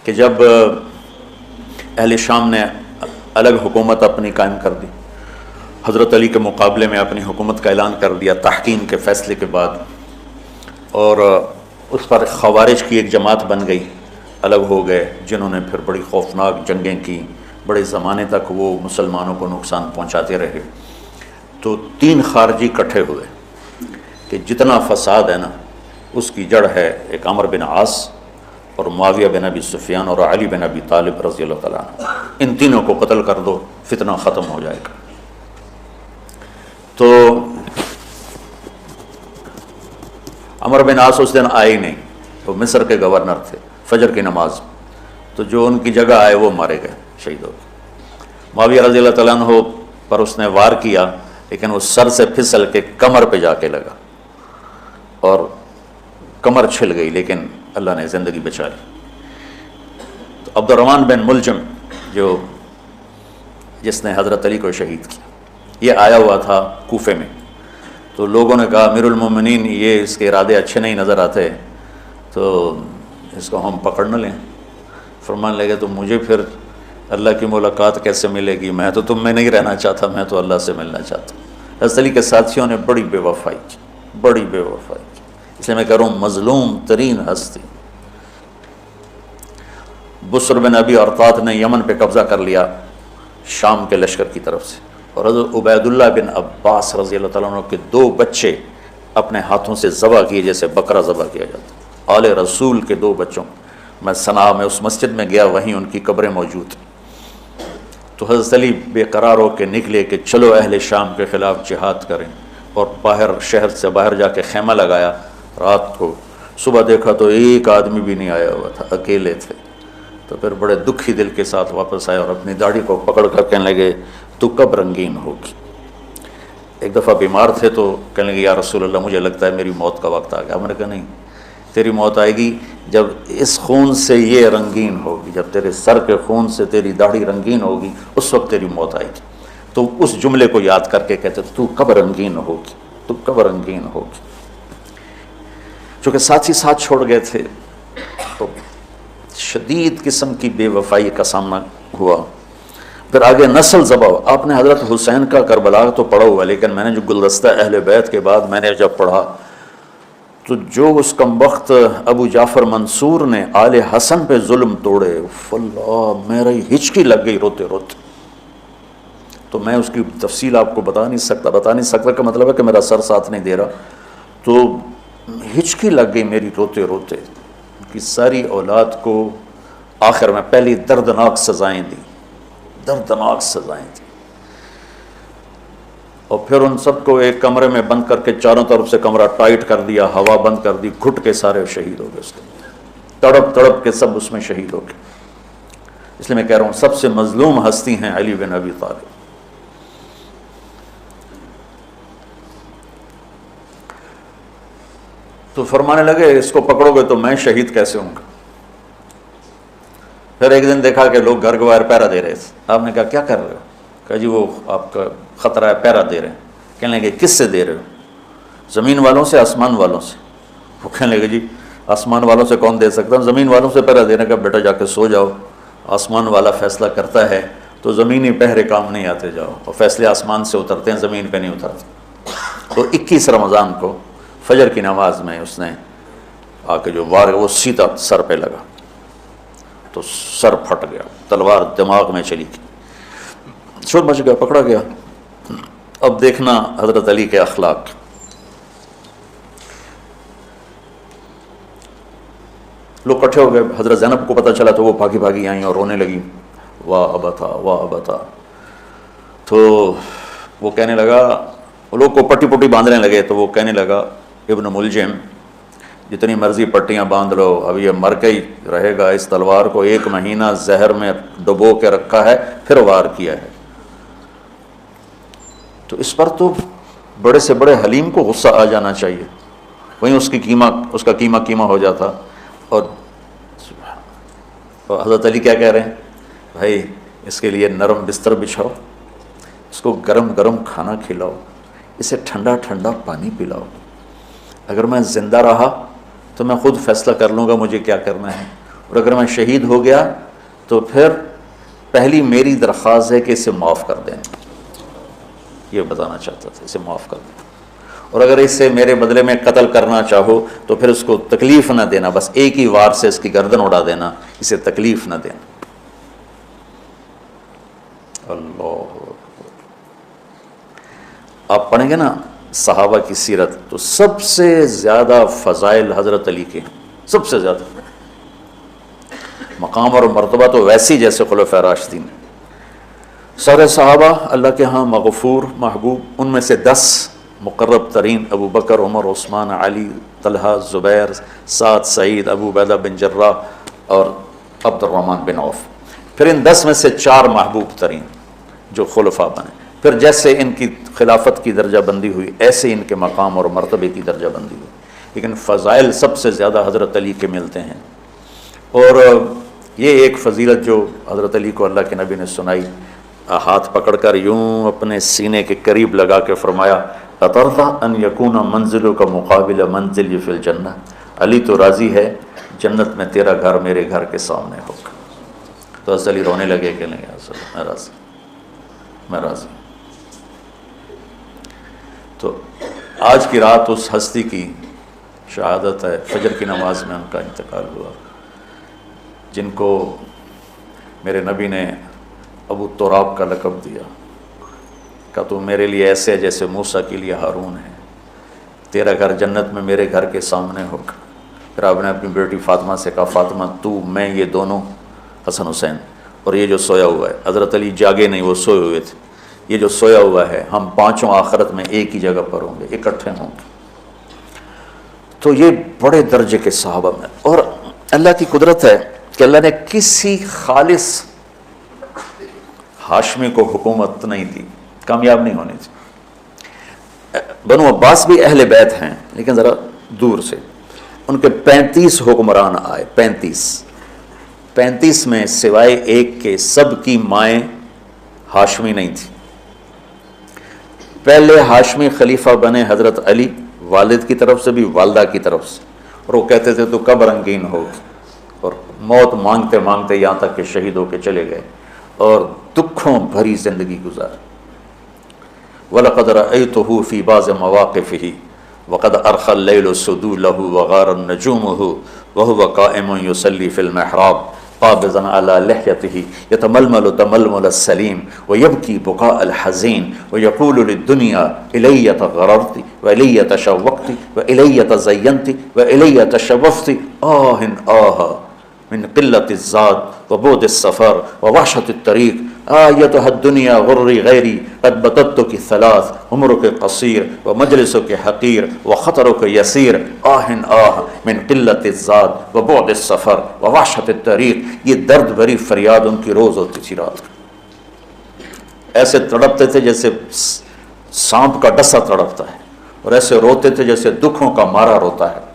کہ جب اہل شام نے الگ حکومت اپنی قائم کر دی، حضرت علی کے مقابلے میں اپنی حکومت کا اعلان کر دیا تحکیم کے فیصلے کے بعد، اور اس پر خوارج کی ایک جماعت بن گئی، الگ ہو گئے، جنہوں نے پھر بڑی خوفناک جنگیں کی، بڑے زمانے تک وہ مسلمانوں کو نقصان پہنچاتے رہے۔ تو 3 خارجی اکٹھے ہوئے کہ جتنا فساد ہے نا اس کی جڑ ہے ایک عمر بن عاص اور معاویہ بن ابی سفیان اور علی بن ابی طالب رضی اللہ تعالیٰ عنہ، ان تینوں کو قتل کر دو، فتنہ ختم ہو جائے گا۔ تو عمر بن عاص اس دن آئے ہی نہیں، وہ مصر کے گورنر تھے، فجر کی نماز، تو جو ان کی جگہ آئے وہ مارے گئے، شہید ہو گئے۔ معاویہ رضی اللہ تعالیٰ عنہ پر اس نے وار کیا، لیکن وہ سر سے پھسل کے کمر پہ جا کے لگا اور کمر چھل گئی، لیکن اللہ نے زندگی بچا لی۔ تو عبد الرحمن بن ملجم جس نے حضرت علی کو شہید کیا، یہ آیا ہوا تھا کوفے میں، تو لوگوں نے کہا امیر المومنین یہ اس کے ارادے اچھے نہیں نظر آتے، تو اس کو ہم پکڑ نہ لیں۔ فرمان لگے تو مجھے پھر اللہ کی ملاقات کیسے ملے گی؟ میں تو تم میں نہیں رہنا چاہتا، میں تو اللہ سے ملنا چاہتا ہوں۔ حضرت علی کے ساتھیوں نے بڑی بے وفائی کی، بڑی بے وفائی کی، اس لیے میں کہہ رہا ہوں مظلوم ترین ہستی۔ بسر بن ابی ارطاط نے یمن پہ قبضہ کر لیا شام کے لشکر کی طرف سے، اور حضرت عبید اللہ بن عباس رضی اللہ تعالیٰ عنہ کے 2 بچے اپنے ہاتھوں سے ذبح کیے جیسے بکرا ذبح کیا جاتا، آل رسول کے 2 بچوں۔ میں صنعاء میں اس مسجد میں گیا، وہیں ان کی قبریں موجود ہیں۔ تو حضرت علی بے قرار ہو کے نکلے کہ چلو اہل شام کے خلاف جہاد کریں، اور باہر شہر سے باہر جا کے خیمہ لگایا رات کو۔ صبح دیکھا تو ایک آدمی بھی نہیں آیا ہوا تھا، اکیلے تھے۔ تو پھر بڑے دکھی دل کے ساتھ واپس آئے اور اپنی داڑھی کو پکڑ کر کہنے لگے تو کب رنگین ہوگی؟ ایک دفعہ بیمار تھے تو کہنے لگے یا رسول اللہ مجھے لگتا ہے میری موت کا وقت آ گیا۔ میں نے کہا نہیں، تیری موت آئے گی جب اس خون سے یہ رنگین ہوگی، جب تیرے سر کے خون سے تیری داڑھی رنگین ہوگی اس وقت تیری موت آئے گی۔ تو اس جملے کو یاد کر کے کہتے تو کب رنگین ہوگی، تو کب رنگین ہوگی۔ چونکہ ساتھ ہی ساتھ چھوڑ گئے تھے تو شدید قسم کی بے وفائی کا سامنا ہوا۔ پھر آگے نسل ذبح، آپ نے حضرت حسین کا کربلا تو پڑھا ہوا، لیکن میں نے جو گلدستہ اہل بیت کے بعد میں نے جب پڑھا تو جو اس کم وقت ابو جعفر منصور نے آل حسن پہ ظلم توڑے، اللہ میری ہچکی لگ گئی روتے روتے۔ تو میں اس کی تفصیل آپ کو بتا نہیں سکتا کا مطلب ہے کہ میرا سر ساتھ نہیں دے رہا، تو ہچکی لگ گئی میری روتے روتے۔ ان کی ساری اولاد کو آخر میں پہلی دردناک سزائیں دی، دردناک سزائیں دی، اور پھر ان سب کو ایک کمرے میں بند کر کے چاروں طرف سے کمرہ ٹائٹ کر دیا، ہوا بند کر دی، گھٹ کے سارے شہید ہو گئے، اس کے تڑپ تڑپ کے سب اس میں شہید ہو گئے۔ اس لیے میں کہہ رہا ہوں سب سے مظلوم ہستی ہیں علی بن ابی طالب۔ تو فرمانے لگے اس کو پکڑو گے تو میں شہید کیسے ہوں گا؟ پھر ایک دن دیکھا کہ لوگ گھر گوار پہرا دے رہے تھے۔ آپ نے کہا کیا کر رہے ہو؟ کہا جی وہ آپ کا خطرہ ہے، پہرا دے رہے ہیں۔ کہنے لگے کس سے دے رہے ہو؟ زمین والوں سے، آسمان والوں سے؟ وہ کہنے لگے جی آسمان والوں سے کون دے سکتا ہوں، زمین والوں سے پہرا دینے کا، بیٹا جا کے سو جاؤ، آسمان والا فیصلہ کرتا ہے تو زمینی پہرے کام نہیں آتے، جاؤ، اور فیصلے آسمان سے اترتے ہیں، زمین پہ نہیں اترتے۔ تو 21 رمضان کو فجر کی نماز میں اس نے آ کے جو وار وہ سیدھا سر پہ لگا تو سر پھٹ گیا، تلوار دماغ میں چلی گئی، شور مچ گیا، پکڑا گیا۔ اب دیکھنا حضرت علی کے اخلاق، لوگ اکٹھے ہو گئے، حضرت زینب کو پتہ چلا تو وہ بھاگی بھاگی آئیں اور رونے لگی، واہ ابتا واہ ابتا۔ تو وہ کہنے لگا، وہ لوگ کو پٹی پٹی باندھنے لگے، تو وہ کہنے لگا ابن ملجم جتنی مرضی پٹیاں باندھ لو، اب یہ مر کے ہی رہے گا، اس تلوار کو 1 مہینہ زہر میں ڈبو کے رکھا ہے پھر وار کیا ہے۔ تو اس پر تو بڑے سے بڑے حلیم کو غصہ آ جانا چاہیے، وہیں اس کا قیمہ ہو جاتا۔ اور حضرت علی کیا کہہ رہے ہیں؟ بھائی اس کے لیے نرم بستر بچھاؤ، اس کو گرم گرم کھانا کھلاؤ، اسے ٹھنڈا ٹھنڈا پانی پلاؤ، اگر میں زندہ رہا تو میں خود فیصلہ کر لوں گا مجھے کیا کرنا ہے، اور اگر میں شہید ہو گیا تو پھر پہلی میری درخواست ہے کہ اسے معاف کر دیں. یہ بتانا چاہتا تھا، اسے معاف کر دیں. اور اگر اس سے میرے بدلے میں قتل کرنا چاہو تو پھر اس کو تکلیف نہ دینا، بس ایک ہی وار سے اس کی گردن اڑا دینا، اسے تکلیف نہ دینا. اللہ، آپ پڑھیں گے نا صحابہ کی سیرت تو سب سے زیادہ فضائل حضرت علی کے، سب سے زیادہ مقام اور مرتبہ تو ویسی جیسے خلفائے راشدین. سارے صحابہ اللہ کے ہاں مغفور محبوب، ان میں سے 10 مقرب ترین ابو بکر، عمر، عثمان، علی، طلحہ، زبیر، سعد، سعید، ابو عبیدہ بن جراح اور عبد الرحمن بن عوف. پھر ان 10 میں سے 4 محبوب ترین جو خلفاء بنے. پھر جیسے ان کی خلافت کی درجہ بندی ہوئی ایسے ان کے مقام اور مرتبے کی درجہ بندی ہوئی، لیکن فضائل سب سے زیادہ حضرت علی کے ملتے ہیں. اور یہ ایک فضیلت جو حضرت علی کو اللہ کے نبی نے سنائی، ہاتھ پکڑ کر یوں اپنے سینے کے قریب لگا کے فرمایا اترضی ان یکون منزلک مقابل منزلی فی الجنہ، علی تو راضی ہے جنت میں تیرا گھر میرے گھر کے سامنے ہوگا. تو حضرت علی رونے لگے کہ نہیں میں راضی، میں راضی. تو آج کی رات اس ہستی کی شہادت ہے، فجر کی نماز میں ان کا انتقال ہوا، جن کو میرے نبی نے ابو تراب کا لقب دیا. کہ تو میرے لیے ایسے ہے جیسے موسیٰ کے لیے ہارون ہے، تیرا گھر جنت میں میرے گھر کے سامنے ہوگا. پھر آپ نے اپنی بیٹی فاطمہ سے کہا فاطمہ تو میں یہ دونوں حسن حسین اور یہ جو سویا ہوا ہے، حضرت علی جاگے نہیں، وہ سوئے ہوئے تھے، یہ جو سویا ہوا ہے ہم پانچوں آخرت میں ایک ہی جگہ پر ہوں گے، اکٹھے ہوں گے. تو یہ بڑے درجے کے صحابہ میں. اور اللہ کی قدرت ہے کہ اللہ نے کسی خالص ہاشمی کو حکومت نہیں دی، کامیاب نہیں ہونے تھی. بنو عباس بھی اہل بیت ہیں لیکن ذرا دور سے. ان کے 35 حکمران آئے، 35 میں سوائے ایک کے سب کی مائیں ہاشمی نہیں تھی. پہلے ہاشمی خلیفہ بنے حضرت علی، والد کی طرف سے بھی والدہ کی طرف سے. اور وہ کہتے تھے تو کب رنگین ہوگی، اور موت مانگتے مانگتے یہاں تک کہ شہید ہو کے چلے گئے اور دکھوں بھری زندگی گزاری. وَلَقَدْ رَأَيْتُهُ فِي بَعْضِ مَوَاقِفِهِ وَقَدْ أَرْخَى اللَّيْلُ سُدُولَهُ وَغَارَ النَّجُومُهُ وَهُوَ قَائِمٌ يُصَلِّي فِي الْمِحْرَابِ قَابِضًا عَلَى لِحْيَتِهِ يَتَمَلْمَلُ تَمَلْمُلَ السَّلِيمِ وَيَبْكِي بُكَاءَ الْحَزِينِ وَيَقُولُ لِلدُّنْيَا إِلَيَّ تَغَرَرْتِ وَإِلَيَّ تَشَوَّقْتِ وَإِلَيَّ تَزَيَّنْتِ وَإِلَيَّ تَشَوَّفْتِ آهٍ آه من قلة الزاد وبعد السفر ووحشة الطريق آيتها الدنيا غري غيري قد بتتك الثلاث عمرك قصير ومجلسك حقير وخطرك يسير من قلة الزاد وبعد السفر ووحشة الطريق. یہ درد بھری فریاد ان کی روز ہوتی تھی رات. ایسے تڑپتے تھے جیسے سانپ کا ڈسا تڑپتا ہے، اور ایسے روتے تھے جیسے دکھوں کا مارا روتا ہے.